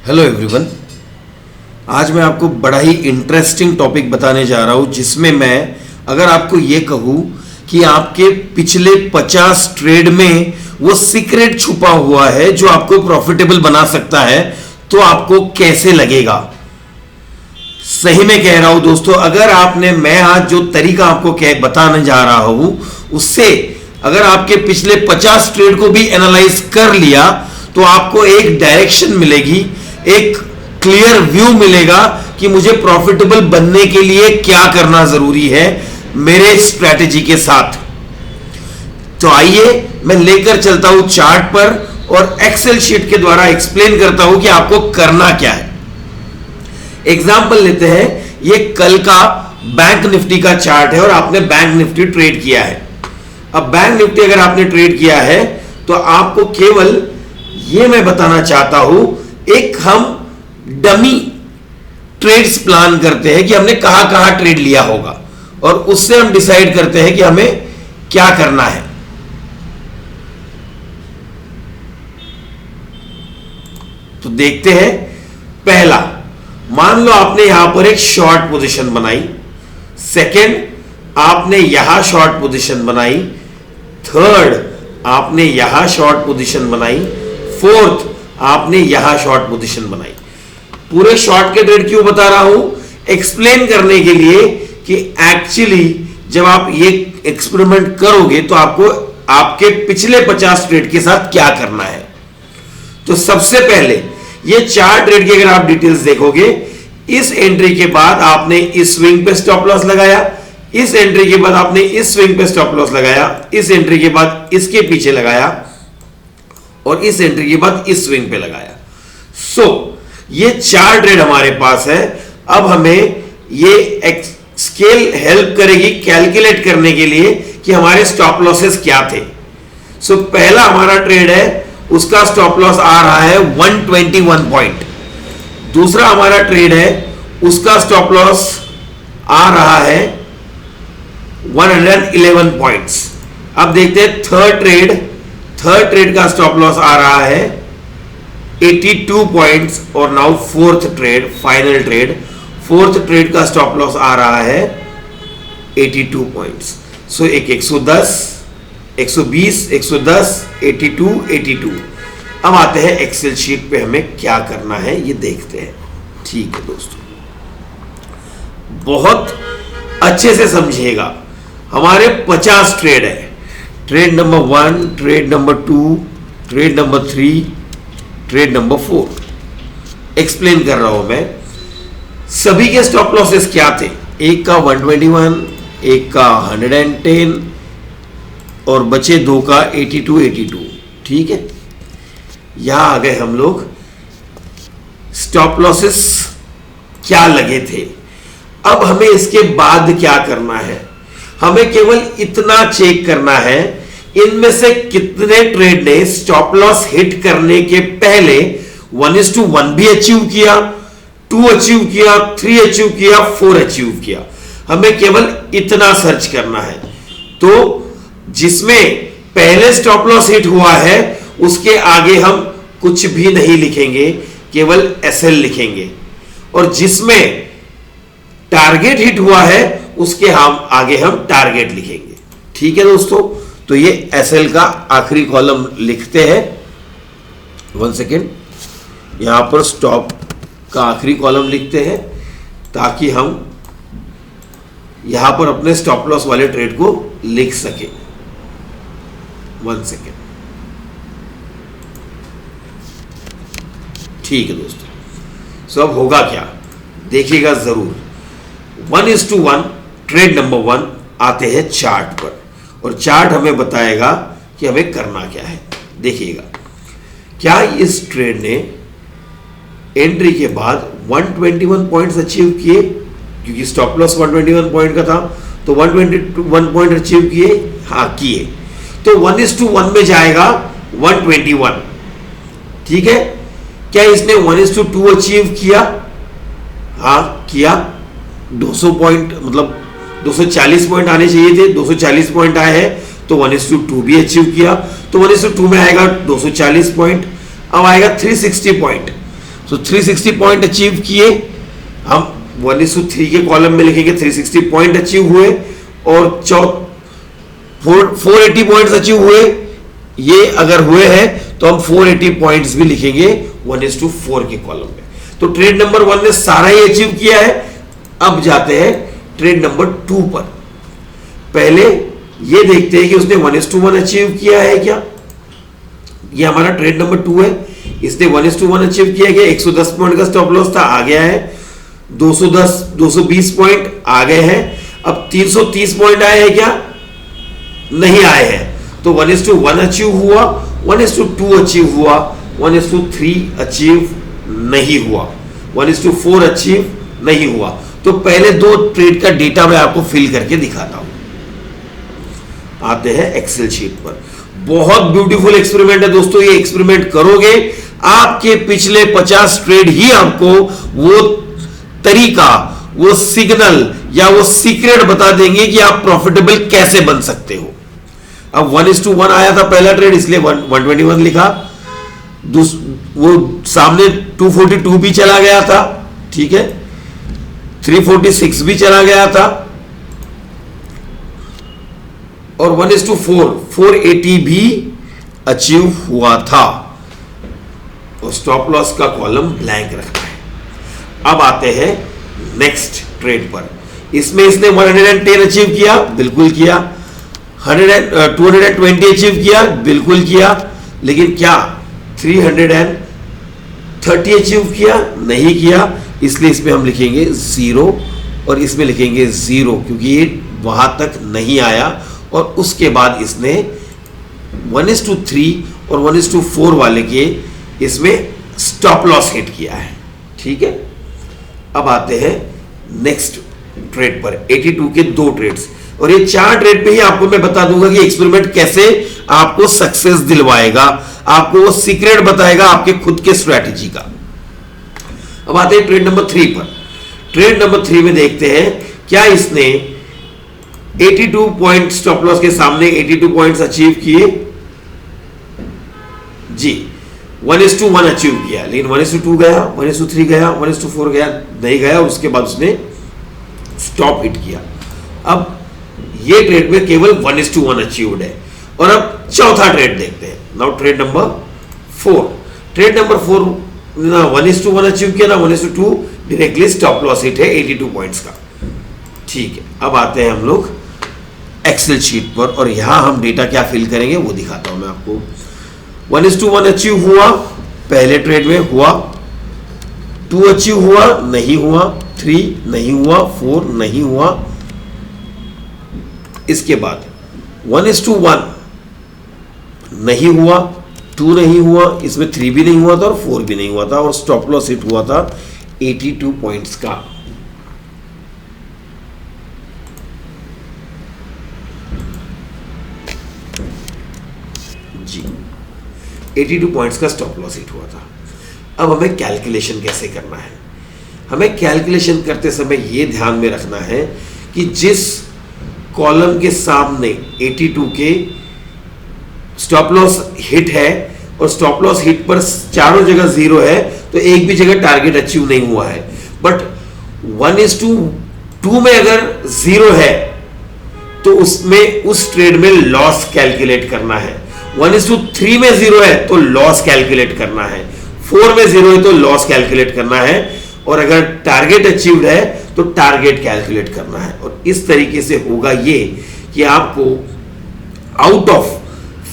Hello everyone. आज मैं आपको बड़ा ही इंटरेस्टिंग टॉपिक बताने जा रहा हूं, जिसमें मैं अगर आपको ये कहूं कि आपके पिछले 50 ट्रेड में वो सीक्रेट छुपा हुआ है जो आपको प्रॉफिटेबल बना सकता है, तो आपको कैसे लगेगा? सही में कह रहा हूं दोस्तों, अगर आपने मैं आज जो तरीका आपको बताने जा रहा हूं उससे अगर आपके पिछले 50 ट्रेड को भी एनालाइज कर लिया तो आपको एक डायरेक्शन मिलेगी, एक क्लियर व्यू मिलेगा कि मुझे प्रॉफिटेबल बनने के लिए क्या करना जरूरी है मेरे स्ट्रैटेजी के साथ। तो आइए मैं लेकर चलता हूं चार्ट पर और एक्सेल शीट के द्वारा एक्सप्लेन करता हूं कि आपको करना क्या है। एग्जांपल लेते हैं, ये कल का बैंक निफ्टी का चार्ट है और आपने बैंक निफ्टी ट्रेड किया है। अब बैंक निफ्टी अगर आपने ट्रेड किया है तो आपको केवल ये मैं बताना चाहता हूं, एक हम डमी ट्रेड्स प्लान करते हैं कि हमने कहां कहां ट्रेड लिया होगा और उससे हम डिसाइड करते हैं कि हमें क्या करना है। तो देखते हैं, पहला मान लो आपने यहां पर एक शॉर्ट पोजीशन बनाई, सेकंड आपने यहां शॉर्ट पोजीशन बनाई, थर्ड आपने यहां शॉर्ट पोजीशन बनाई, फोर्थ आपने यहां शॉर्ट पोजीशन बनाई। पूरे शॉर्ट के ट्रेड क्यों बता रहा हूं? एक्सप्लेन करने के लिए कि एक्चुअली जब आप ये एक्सपेरिमेंट करोगे तो आपको आपके पिछले 50 ट्रेड के साथ क्या करना है। तो सबसे पहले ये 4 ट्रेड की अगर आप डिटेल्स देखोगे, इस एंट्री के बाद आपने इस स्विंग पे स्टॉप लॉस लगाया, इस एंट्री के बाद आपने इस स्विंग पे स्टॉप लॉस लगाया, इस एंट्री के बाद इसके पीछे लगाया और इस एंट्री के बाद इस स्विंग पे लगाया। ये 4 ट्रेड हमारे पास है। अब हमें ये स्केल हेल्प करेगी कैलकुलेट करने के लिए कि हमारे स्टॉप लॉसेस क्या थे। पहला हमारा ट्रेड है, उसका स्टॉप लॉस आ रहा है 121 पॉइंट। दूसरा हमारा ट्रेड है, उसका स्टॉप लॉस आ रहा है 111 पॉइंट्स। अब देखते हैं थर्ड ट्रेड का स्टॉप लॉस आ रहा है 82 पॉइंट्स और now fourth trade, final trade, fourth trade का स्टॉप लॉस आ रहा है 82 पॉइंट्स। एक 110, 120, 110, 82। अब आते हैं एक्सेल शीट पे हमें क्या करना है ये देखते हैं। ठीक है दोस्तों, बहुत अच्छे से समझिएगा। हमारे 50 ट्रेड है, trade number 1, trade number 2, trade number 3, trade number 4 explain कर रहा हूं मैं। सभी के स्टॉप लॉसेस क्या थे? एक का 121, एक का 110 और बचे 2 का 82। ठीक है, यहां आ गए हम लोग। स्टॉप लॉसेस क्या लगे थे? अब हमें इसके बाद क्या करना है? हमें केवल इतना चेक करना है, इनमें से कितने ट्रेड ने स्टॉप लॉस हिट करने के पहले 1:1 भी अचीव किया, 2 अचीव किया, 3 अचीव किया, 4 अचीव किया। हमें केवल इतना सर्च करना है। तो जिसमें पहले स्टॉप लॉस हिट हुआ है उसके आगे हम कुछ भी नहीं लिखेंगे, केवल एसएल लिखेंगे, और जिसमें टारगेट हिट हुआ है उसके आगे हम टारगेट लिखेंगे। ठीक है दोस्तों, तो ये एसएल का आखिरी कॉलम लिखते हैं। 1 सेकेंड, यहां पर स्टॉप का आखिरी कॉलम लिखते हैं ताकि हम यहां पर अपने स्टॉप लॉस वाले ट्रेड को लिख सके। 1 सेकेंड, ठीक है दोस्तों। अब होगा क्या देखिएगा जरूर। 1:1 ट्रेड नंबर 1 आते हैं चार्ट पर और चार्ट हमें बताएगा कि हमें करना क्या है। देखिएगा, क्या इस ट्रेड ने एंट्री के बाद 121 पॉइंट्स अचीव किए? क्योंकि स्टॉप लॉस 121 पॉइंट का था, तो 121 पॉइंट अचीव किए? हाँ किए। तो 1:1 में जाएगा 121। ठीक है, क्या इसने 1:2 अचीव किया? हाँ किया। 200 पॉइंट मतलब 240 पॉइंट आने चाहिए थे, 240 पॉइंट आए हैं, तो 1:2 भी अचीव किया। तो 1:2 में आएगा 240 पॉइंट। अब आएगा 360 पॉइंट। तो 360 पॉइंट अचीव किए, हम 1:3 के कॉलम में लिखेंगे 360 पॉइंट अचीव हुए, और 480 पॉइंट्स अचीव हुए। ये अगर हुए हैं तो हम 480 पॉइंट्स भी लिखेंगे 1:4 के कॉलम में। तो ट्रेड नंबर 1 ने सारा ही अचीव किया है। अब जाते हैं ट्रेड नंबर 2 पर। पहले ये देखते हैं कि उसने 1:1 अचीव किया है क्या। ये हमारा ट्रेड नंबर 2 है, इसने 1:1 अचीव किया गया। 110 पॉइंट का स्टॉप लॉस था, आ गया है। 220 पॉइंट आ गए हैं। अब 330 पॉइंट आए हैं क्या, नहीं आए हैं। तो 1:1 अचीव हुआ, 1:2 अचीव हुआ, 1:3 अचीव नहीं हुआ, 1:4 अचीव नहीं हुआ। तो पहले 2 ट्रेड का डेटा मैं आपको फिल करके दिखाता हूं। आते हैं एक्सेल शीट पर। बहुत ब्यूटीफुल एक्सपेरिमेंट है दोस्तों, ये एक्सपेरिमेंट करोगे आपके पिछले 50 ट्रेड ही आपको वो तरीका, वो सिग्नल या वो सीक्रेट बता देंगे कि आप प्रॉफिटेबल कैसे बन सकते हो। अब 1:1 आया था पहला ट्रेड, इसलिए 121 लिखा। वो सामने 242 भी चला गया था, ठीक है, 346 भी चला गया था, और 1:4 480 भी अचीव हुआ था। और स्टॉप लॉस का कॉलम ब्लैंक रखना है। अब आते हैं नेक्स्ट ट्रेड पर। इसमें इसने 110 अचीव किया, बिल्कुल किया। 220 अचीव किया, बिल्कुल किया। लेकिन क्या 330 अचीव किया, नहीं किया। इसलिए इसमें हम लिखेंगे 0 और इसमें लिखेंगे 0, क्योंकि ये वहां तक नहीं आया। और उसके बाद इसने 1:3 और 1:4 वाले के इसमें स्टॉप लॉस हिट किया है, ठीक है। अब आते हैं नेक्स्ट ट्रेड पर। 82 के 2 ट्रेड्स, और ये 4 ट्रेड पे ही आपको मैं बता दूंगा कि एक्सपेरिमेंट कैसे आपको सक्सेस दिलवाएगा, आपको वो सीक्रेट बताएगा आपके खुद के स्ट्रैटेजी का। अब आते हैं ट्रेड नंबर 3 पर। ट्रेड नंबर 3 में देखते हैं क्या इसने 82 पॉइंट स्टॉप लॉस के सामने 82 पॉइंट्स अचीव किए। जी 1:1 अचीव किया, लेकिन 1:2 गया, 1:3 गया, 1:4 गया, नहीं गया। उसके बाद उसने स्टॉप हिट किया। अब ये ट्रेड में केवल 1:1 अचीव्ड है। और अब चौथा ट्रेड देखते हैं। Now trade number 4। Trade number 4 ना 1:1 अचीव किया, ना 1:2, डायरेक्टली स्टॉप लॉस हिट है 82 पॉइंट्स का, ठीक है। अब आते हैं हम लोग एक्सेल शीट पर, और यहां हम डेटा क्या फिल करेंगे वो दिखाता हूं मैं आपको। 1:1 अचीव हुआ पहले ट्रेड में, हुआ 2 अचीव हुआ, नहीं हुआ, 3 नहीं हुआ, 4 नहीं हुआ। इसके बाद 1:1 नहीं हुआ, 2 नहीं हुआ, इसमें 3 भी नहीं हुआ था और 4 भी नहीं हुआ था, और स्टॉप लॉस हिट हुआ था 82 पॉइंट्स का। जी 82 पॉइंट्स का स्टॉप लॉस हिट हुआ था। अब हमें कैलकुलेशन कैसे करना है। हमें कैलकुलेशन करते समय यह ध्यान में रखना है कि जिस कॉलम के सामने 82 के स्टॉप लॉस हिट है और स्टॉप लॉस हिट पर चारों जगह 0 है, तो एक भी जगह टारगेट अचीव नहीं हुआ है। बट 1:2 में अगर 0 है तो उसमें उस ट्रेड में लॉस कैलकुलेट करना है। 1:3 में 0 है तो लॉस कैलकुलेट करना है, 4 में 0 है तो लॉस कैलकुलेट करना है, और अगर टारगेट अचीव्ड है तो टारगेट कैलकुलेट करना है। और इस तरीके से होगा ये कि आपको आउट ऑफ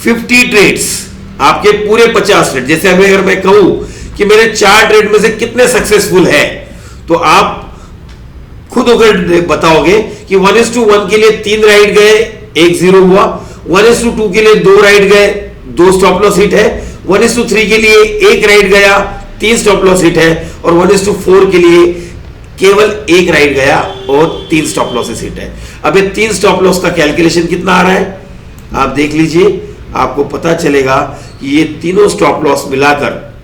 50 ट्रेड्स, आपके पूरे 50 ट्रेड, जैसे अगर मैं कहूं कि मेरे 4 ट्रेड में से कितने सक्सेसफुल है, तो आप खुद अगर बताओगे कि 1:1 के लिए 3 राइट गए, 1 0 हुआ, 1:2 के लिए 2 राइट गए, 2 स्टॉप लॉस हिट है, 1:3 के लिए 1 राइट गया, 3 स्टॉप लॉस हिट है, और 1:4 के लिए केवल 1 राइट गया और 3 स्टॉप लॉसेस हिट है। अब ये 3 स्टॉप लॉस का कैलकुलेशन कितना आ रहा है आप देख लीजिए, आपको पता चलेगा कि ये तीनों स्टॉप लॉस मिलाकर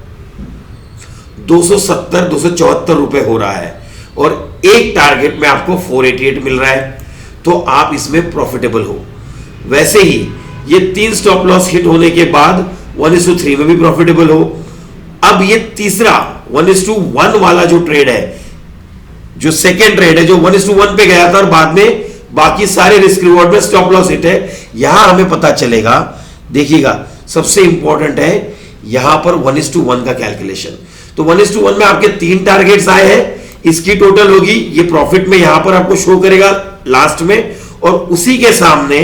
274 रुपए हो रहा है, और एक टारगेट में आपको 488 मिल रहा है, तो आप इसमें प्रॉफिटेबल हो। वैसे ही ये 3 स्टॉप लॉस हिट होने के बाद 1:3 में भी प्रॉफिटेबल हो, अब ये तीसरा 1:1 वाला जो ट्रेड है, जो सेकेंड ट्रेड है, जो 1:1 पे गया था और बाद में बाकी सारे रिस्क रिवॉर्ड में स्टॉप लॉस हिट है, यहां हमें पता चलेगा। देखिएगा सबसे इंपॉर्टेंट है यहां पर 1:1 का कैलकुलेशन। तो 1:1 में आपके 3 टारगेट्स आए हैं, इसकी टोटल होगी, ये प्रॉफिट में यहां पर आपको शो करेगा लास्ट में, और उसी के सामने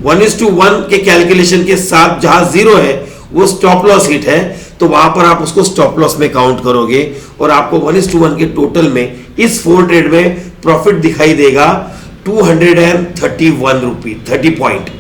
1:1 के कैलकुलेशन के साथ जहां 0 है वो स्टॉप लॉस हिट है, तो वहां पर आप उसको स्टॉप लॉस में काउंट करोगे और आपको 1:1 के टोटल में इस 4 ट्रेड में प्रॉफिट दिखाई देगा 231 रुपी 30 पॉइंट।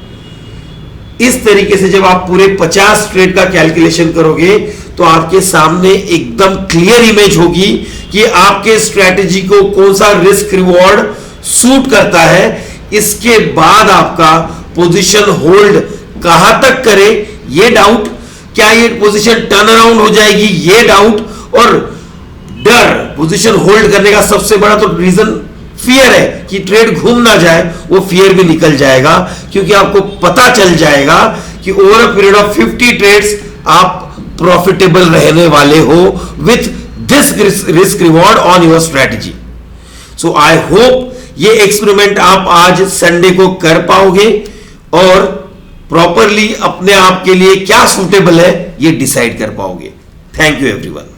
इस तरीके से जब आप पूरे 50 ट्रेड का कैलकुलेशन करोगे तो आपके सामने एकदम क्लियर इमेज होगी कि आपके स्ट्रेटेजी को कौन सा रिस्क रिवॉर्ड सूट करता है। इसके बाद आपका पोजीशन होल्ड कहां तक करे ये डाउट, क्या ये पोजीशन टर्न अराउंड हो जाएगी ये डाउट, और डर पोजीशन होल्ड करने का सबसे बड़ा तो रीजन फियर है कि ट्रेड घूम ना जाए, वो फियर भी निकल जाएगा, क्योंकि आपको पता चल जाएगा कि over a period of 50 trades आप प्रॉफिटेबल रहने वाले हो with this risk reward on your strategy. So I hope ये एक्सपेरिमेंट आप आज संडे को कर पाओगे और प्रॉपरली अपने आप के लिए क्या सूटेबल है ये डिसाइड कर पाओगे। Thank you everyone.